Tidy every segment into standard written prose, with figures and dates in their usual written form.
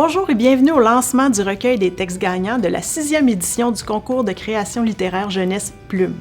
Bonjour et bienvenue au lancement du recueil des textes gagnants de la 6e édition du concours de création littéraire jeunesse Plume.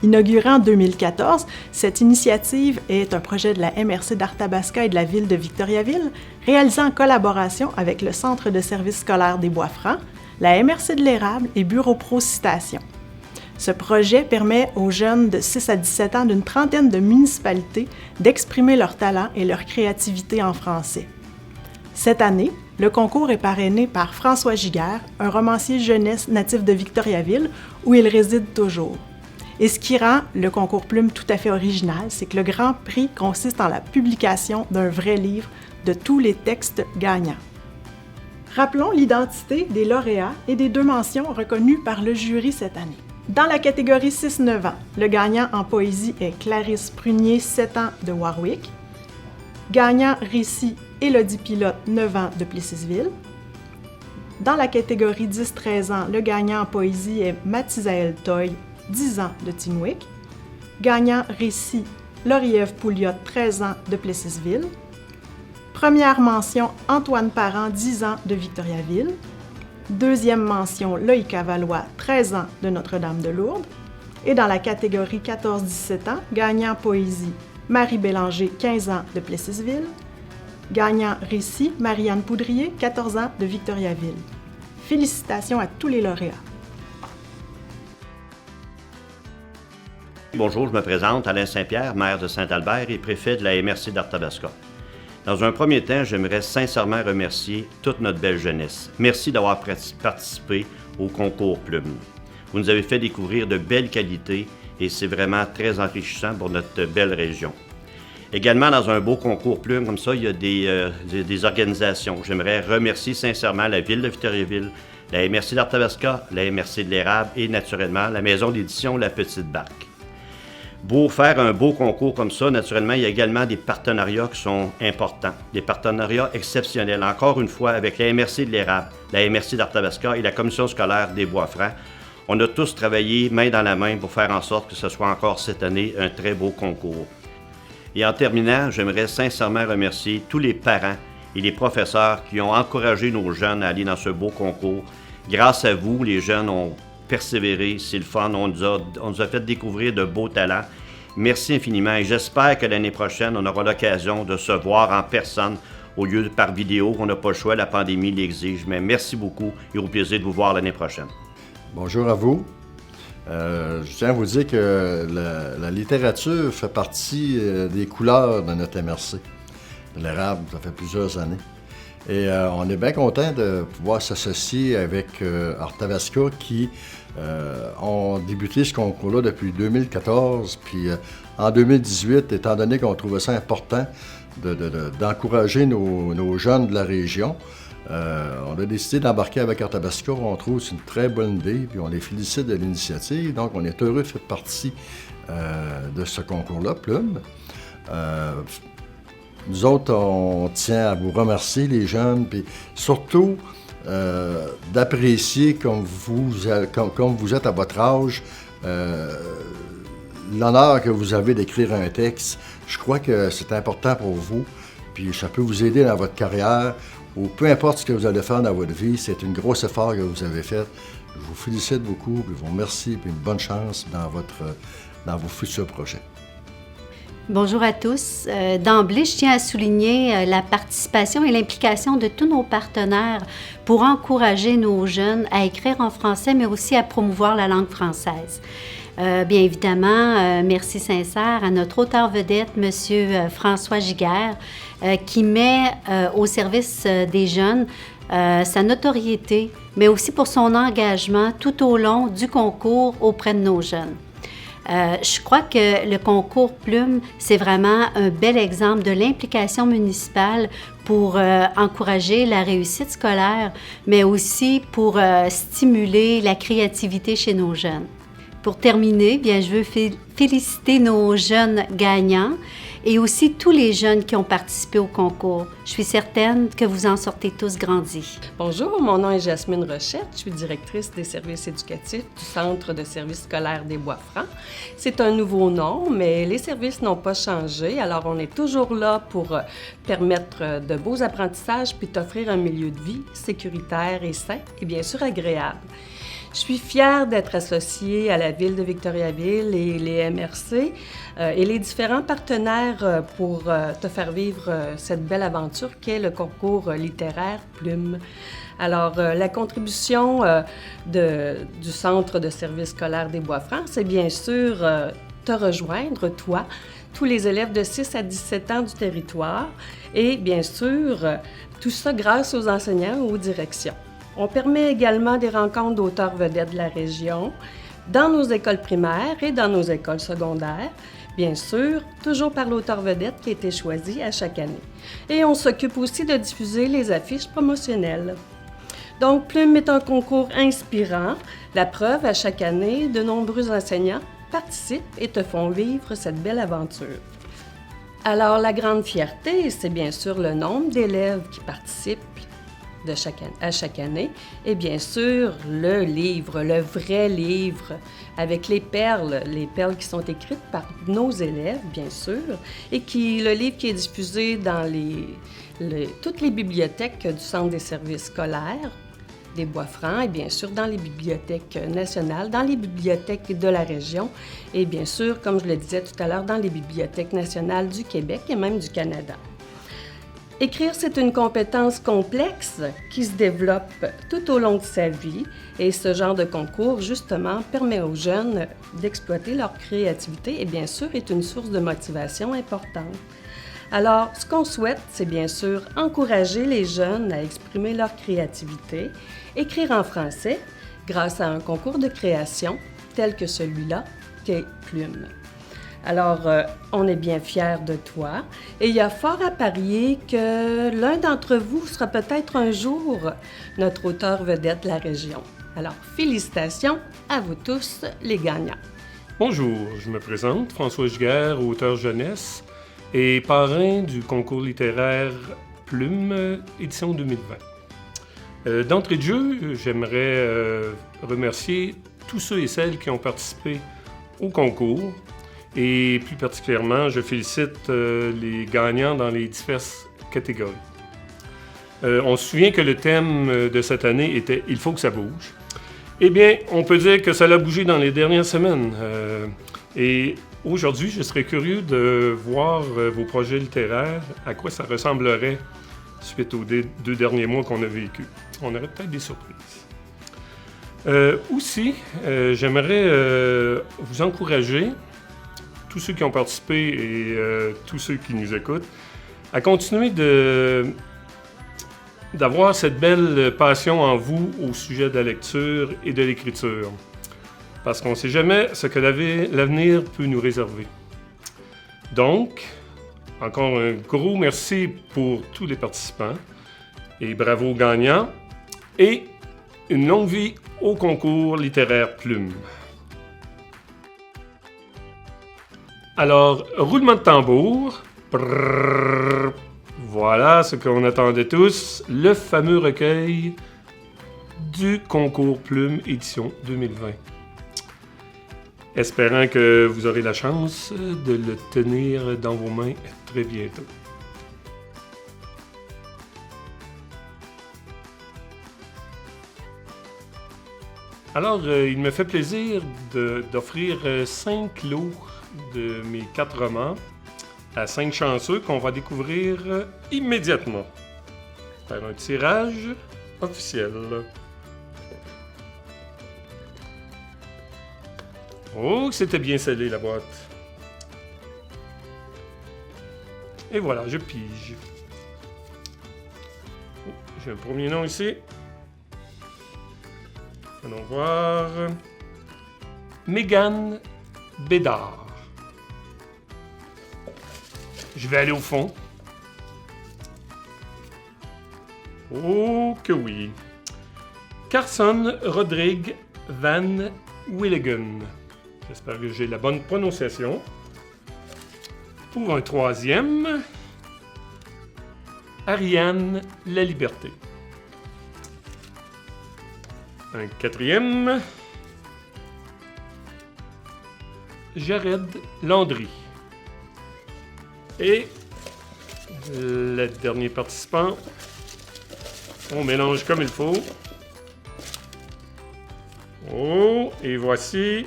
Inaugurée en 2014, cette initiative est un projet de la MRC d'Arthabasca et de la ville de Victoriaville, réalisé en collaboration avec le Centre de services scolaires des Bois-Francs, la MRC de l'Érable et Bureau Pro Citation. Ce projet permet aux jeunes de 6 à 17 ans d'une trentaine de municipalités d'exprimer leur talent et leur créativité en français. Cette année, le concours est parrainé par François Giguère, un romancier jeunesse natif de Victoriaville, où il réside toujours. Et ce qui rend le concours Plume tout à fait original, c'est que le grand prix consiste en la publication d'un vrai livre de tous les textes gagnants. Rappelons l'identité des lauréats et des 2 mentions reconnues par le jury cette année. Dans la catégorie 6-9 ans, le gagnant en poésie est Clarisse Prunier, 7 ans de Warwick. Gagnant récit, Élodie Pilote, 9 ans de Plessisville. Dans la catégorie 10-13 ans, le gagnant en poésie est Mathisaël Toy, 10 ans de Tinwick. Gagnant récit, Lauriève Pouliot, 13 ans de Plessisville. Première mention, Antoine Parent, 10 ans de Victoriaville. Deuxième mention, Loïka Valois, 13 ans de Notre-Dame-de-Lourdes. Et dans la catégorie 14-17 ans, gagnant poésie, Marie Bélanger, 15 ans de Plessisville. Gagnant récit, Marianne Poudrier, 14 ans de Victoriaville. Félicitations à tous les lauréats. Bonjour, je me présente, Alain Saint-Pierre, maire de Saint-Albert et préfet de la MRC d'Arthabasca. Dans un premier temps, j'aimerais sincèrement remercier toute notre belle jeunesse. Merci d'avoir participé au concours Plume. Vous nous avez fait découvrir de belles qualités et c'est vraiment très enrichissant pour notre belle région. Également, dans un beau concours Plume comme ça, il y a des organisations. J'aimerais remercier sincèrement la ville de Victoriaville, la MRC d'Arthabasca, la MRC de l'Érable et naturellement la maison d'édition La Petite Barque. Pour faire un beau concours comme ça, naturellement, il y a également des partenariats qui sont importants, des partenariats exceptionnels. Encore une fois, avec la MRC de l'Érable, la MRC d'Arthabasca et la commission scolaire des Bois-Francs, on a tous travaillé main dans la main pour faire en sorte que ce soit encore cette année un très beau concours. Et en terminant, j'aimerais sincèrement remercier tous les parents et les professeurs qui ont encouragé nos jeunes à aller dans ce beau concours. Grâce à vous, les jeunes ont persévéré, c'est le fun, on nous a fait découvrir de beaux talents. Merci infiniment et j'espère que l'année prochaine, on aura l'occasion de se voir en personne au lieu de par vidéo. On n'a pas le choix, la pandémie l'exige. Mais merci beaucoup et au plaisir de vous voir l'année prochaine. Bonjour à vous. Je tiens à vous dire que la littérature fait partie des couleurs de notre MRC, de l'Érable, ça fait plusieurs années. Et on est bien content de pouvoir s'associer avec Arthabasca qui ont débuté ce concours-là depuis 2014. Puis en 2018, étant donné qu'on trouvait ça important d'encourager nos jeunes de la région, on a décidé d'embarquer avec Arthabasca. On trouve que c'est une très bonne idée, puis on les félicite de l'initiative. Donc, on est heureux de faire partie de ce concours-là, Plume. Nous autres, on tient à vous remercier, les jeunes, puis surtout d'apprécier comme vous êtes à votre âge, l'honneur que vous avez d'écrire un texte. Je crois que c'est important pour vous, puis ça peut vous aider dans votre carrière, ou peu importe ce que vous allez faire dans votre vie, c'est une grosse effort que vous avez fait. Je vous félicite beaucoup, puis je vous remercie, puis une bonne chance dans vos futurs projets. Bonjour à tous. D'emblée, je tiens à souligner la participation et l'implication de tous nos partenaires pour encourager nos jeunes à écrire en français, mais aussi à promouvoir la langue française. Bien évidemment, merci sincère à notre auteur vedette, M. François Giguère, qui met au service des jeunes sa notoriété, mais aussi pour son engagement tout au long du concours auprès de nos jeunes. Je crois que le concours Plume, c'est vraiment un bel exemple de l'implication municipale pour encourager la réussite scolaire, mais aussi pour stimuler la créativité chez nos jeunes. Pour terminer, bien, je veux féliciter nos jeunes gagnants et aussi tous les jeunes qui ont participé au concours. Je suis certaine que vous en sortez tous grandis. Bonjour, mon nom est Jasmine Rochette. Je suis directrice des services éducatifs du Centre de services scolaires des Bois-Francs. C'est un nouveau nom, mais les services n'ont pas changé. Alors, on est toujours là pour permettre de beaux apprentissages puis t'offrir un milieu de vie sécuritaire et sain et bien sûr agréable. Je suis fière d'être associée à la Ville de Victoriaville et les MRC et les différents partenaires pour te faire vivre cette belle aventure qu'est le concours littéraire Plume. Alors, la contribution du Centre de services scolaires des Bois-Francs, c'est bien sûr te rejoindre, toi, tous les élèves de 6 à 17 ans du territoire et bien sûr, tout ça grâce aux enseignants ou aux directions. On permet également des rencontres d'auteurs vedettes de la région dans nos écoles primaires et dans nos écoles secondaires, bien sûr, toujours par l'auteur vedette qui a été choisi à chaque année. Et on s'occupe aussi de diffuser les affiches promotionnelles. Donc, Plume est un concours inspirant. La preuve, à chaque année, de nombreux enseignants participent et te font vivre cette belle aventure. Alors, la grande fierté, c'est bien sûr le nombre d'élèves qui participent à chaque année. Et bien sûr, le livre, le vrai livre, avec les perles qui sont écrites par nos élèves, bien sûr, et le livre qui est diffusé dans toutes les bibliothèques du Centre des services scolaires des Bois-Francs et bien sûr dans les bibliothèques nationales, dans les bibliothèques de la région et bien sûr, comme je le disais tout à l'heure, dans les bibliothèques nationales du Québec et même du Canada. Écrire, c'est une compétence complexe qui se développe tout au long de sa vie et ce genre de concours, justement, permet aux jeunes d'exploiter leur créativité et bien sûr est une source de motivation importante. Alors, ce qu'on souhaite, c'est bien sûr encourager les jeunes à exprimer leur créativité, écrire en français grâce à un concours de création tel que celui-là qu'est Plume. Alors, on est bien fiers de toi et il y a fort à parier que l'un d'entre vous sera peut-être un jour notre auteur vedette de la région. Alors, félicitations à vous tous, les gagnants. Bonjour, je me présente, François Giguère, auteur jeunesse et parrain du concours littéraire Plume, édition 2020. D'entrée de jeu, j'aimerais remercier tous ceux et celles qui ont participé au concours. Et plus particulièrement, je félicite les gagnants dans les diverses catégories. On se souvient que le thème de cette année était « Il faut que ça bouge ». Eh bien, on peut dire que ça a bougé dans les dernières semaines. Et aujourd'hui, je serais curieux de voir vos projets littéraires, à quoi ça ressemblerait suite aux 2 derniers mois qu'on a vécu. On aurait peut-être des surprises. Aussi, j'aimerais vous encourager, tous ceux qui ont participé et tous ceux qui nous écoutent, à continuer d'avoir cette belle passion en vous au sujet de la lecture et de l'écriture. Parce qu'on ne sait jamais ce que l'avenir peut nous réserver. Donc, encore un gros merci pour tous les participants et bravo aux gagnants et une longue vie au concours littéraire Plume. Alors, roulement de tambour. Brrr, voilà ce qu'on attendait tous, le fameux recueil du concours Plume édition 2020. Espérant que vous aurez la chance de le tenir dans vos mains très bientôt. Alors, il me fait plaisir d'offrir 5 lots de mes 4 romans à 5 chanceux qu'on va découvrir immédiatement par un tirage officiel. Oh, c'était bien scellé la boîte. Et voilà, je pige. Oh, j'ai un premier nom ici. Allons voir. Mégane Bédard. Je vais aller au fond. Oh que oui. Carson Rodrigue Van Willigen. J'espère que j'ai la bonne prononciation. Pour un troisième, Ariane La Liberté. Un quatrième, Jared Landry. Et le dernier participant, on mélange comme il faut. Oh, et voici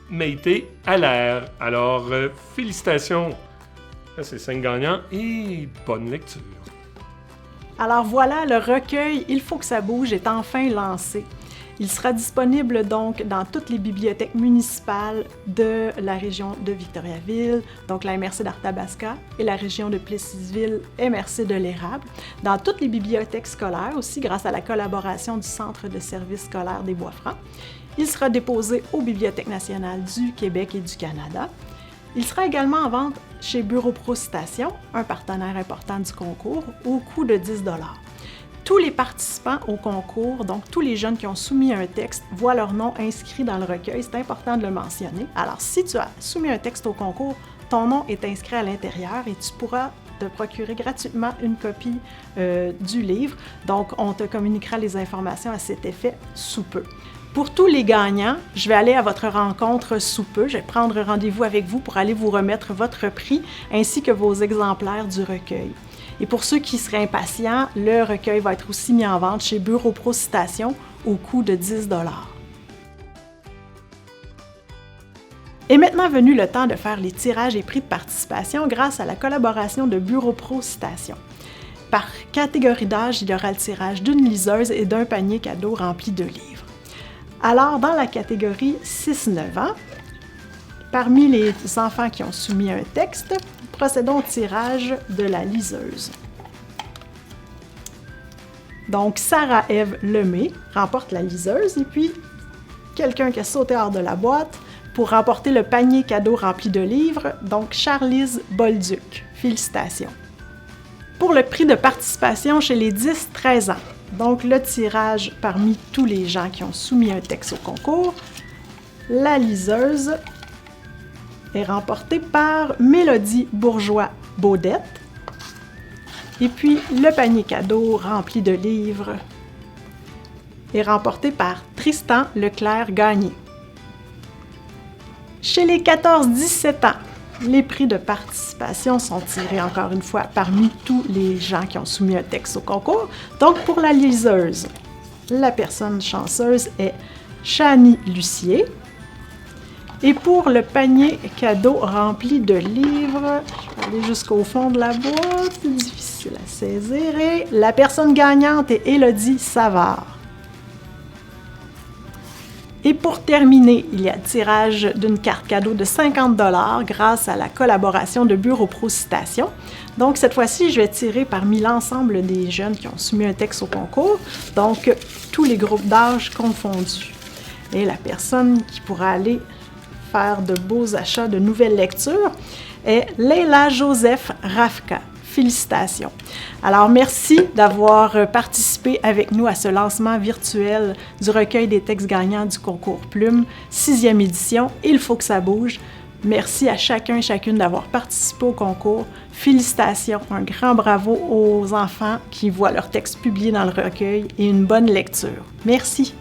Maïté Allaire. Alors, félicitations à ces 5 gagnants et bonne lecture. Alors voilà, le recueil « Il faut que ça bouge » est enfin lancé. Il sera disponible donc dans toutes les bibliothèques municipales de la région de Victoriaville, donc la MRC d'Arthabasca, et la région de Plessisville, MRC de l'Érable, dans toutes les bibliothèques scolaires aussi grâce à la collaboration du Centre de services scolaires des Bois-Francs. Il sera déposé aux Bibliothèques nationales du Québec et du Canada. Il sera également en vente chez Bureau Pro Citation, un partenaire important du concours, au coût de 10 $. Tous les participants au concours, donc tous les jeunes qui ont soumis un texte, voient leur nom inscrit dans le recueil. C'est important de le mentionner. Alors, si tu as soumis un texte au concours, ton nom est inscrit à l'intérieur et tu pourras te procurer gratuitement une copie du livre. Donc, on te communiquera les informations à cet effet sous peu. Pour tous les gagnants, je vais aller à votre rencontre sous peu. Je vais prendre rendez-vous avec vous pour aller vous remettre votre prix ainsi que vos exemplaires du recueil. Et pour ceux qui seraient impatients, le recueil va être aussi mis en vente chez Bureau Pro Citation au coût de 10 $. Est maintenant venu le temps de faire les tirages et prix de participation grâce à la collaboration de Bureau Pro Citation. Par catégorie d'âge, il y aura le tirage d'une liseuse et d'un panier cadeau rempli de livres. Alors, dans la catégorie 6-9 ans, parmi les enfants qui ont soumis un texte, procédons au tirage de la liseuse. Donc, Sarah-Ève Lemay remporte la liseuse et puis quelqu'un qui a sauté hors de la boîte pour remporter le panier cadeau rempli de livres, donc Charlize Bolduc. Félicitations. Pour le prix de participation chez les 10-13 ans, donc le tirage parmi tous les gens qui ont soumis un texte au concours, la liseuse est remportée par Mélodie Bourgeois-Baudette. Et puis, le panier cadeau rempli de livres est remporté par Tristan Leclerc-Gagné. Chez les 14-17 ans, les prix de participation sont tirés encore une fois parmi tous les gens qui ont soumis un texte au concours. Donc, pour la liseuse, la personne chanceuse est Chani Lucier. Et pour le panier cadeau rempli de livres, je vais aller jusqu'au fond de la boîte, c'est difficile à saisir. Et la personne gagnante est Élodie Savard. Et pour terminer, il y a le tirage d'une carte cadeau de 50 $ grâce à la collaboration de Bureau Pro Citation. Donc, cette fois-ci, je vais tirer parmi l'ensemble des jeunes qui ont soumis un texte au concours, donc tous les groupes d'âge confondus. Et la personne qui pourra aller faire de beaux achats de nouvelles lectures est Leila Joseph Rafka. Félicitations. Alors, merci d'avoir participé avec nous à ce lancement virtuel du recueil des textes gagnants du concours Plume, 6e édition. Il faut que ça bouge. Merci à chacun et chacune d'avoir participé au concours. Félicitations, un grand bravo aux enfants qui voient leur texte publié dans le recueil et une bonne lecture. Merci.